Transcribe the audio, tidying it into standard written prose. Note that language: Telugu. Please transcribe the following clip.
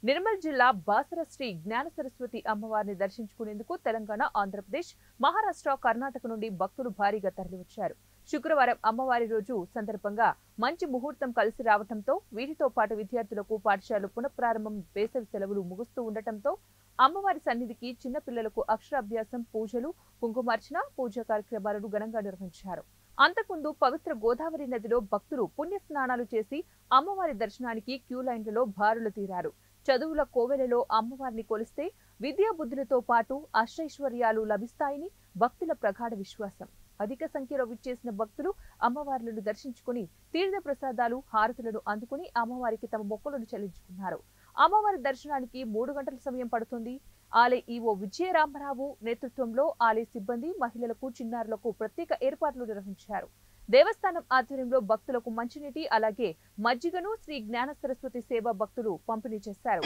నిర్మల్ జిల్లా బాసర శ్రీ జ్ఞాన సరస్వతి అమ్మవారిని దర్శించుకునేందుకు తెలంగాణ, ఆంధ్రప్రదేశ్, మహారాష్ట్ర, కర్ణాటక నుండి భక్తులు భారీగా తరలివచ్చారు. శుక్రవారం అమ్మవారి రోజు సందర్భంగా మంచి ముహూర్తం కలిసి రావడంతో వీటితో పాటు విద్యార్థులకు పాఠశాలలు పునఃప్రారంభం, వేసవి సెలవులు ముగుస్తూ ఉండటంతో అమ్మవారి సన్నిధికి చిన్నపిల్లలకు అక్షరాభ్యాసం, పూజలు, కుంకుమార్చన, పూజా కార్యక్రమాలను ఘనంగా నిర్వహించారు. అంతకుముందు పవిత్ర గోదావరి నదిలో భక్తులు పుణ్యస్నానాలు చేసి అమ్మవారి దర్శనానికి క్యూ లైన్లలో బారులు తీరారు. చదువుల కోవెలలో అమ్మవారిని కొలిస్తే విద్యా బుద్ధులతో పాటు అష్టైశ్వర్యాలు లభిస్తాయని భక్తుల ప్రగాఢ విశ్వాసం. అధిక సంఖ్యలో విచ్చేసిన భక్తులు అమ్మవార్లను దర్శించుకుని తీర్థ ప్రసాదాలు, హారతులను అందుకుని అమ్మవారికి తమ మొక్కులను చెల్లించుకున్నారు. అమ్మవారి దర్శనానికి 3 గంటల సమయం పడుతుంది. ఆలయ ఈవో విజయరామరావు నేతృత్వంలో ఆలయ సిబ్బంది మహిళలకు, చిన్నారులకు ప్రత్యేక ఏర్పాట్లు నిర్వహించారు. దేవస్థానం ఆధ్వర్యంలో భక్తులకు మంచినీటి, అలాగే మజ్జిగను శ్రీ జ్ఞాన సరస్వతి సేవ భక్తులు పంపిణీ చేశారు.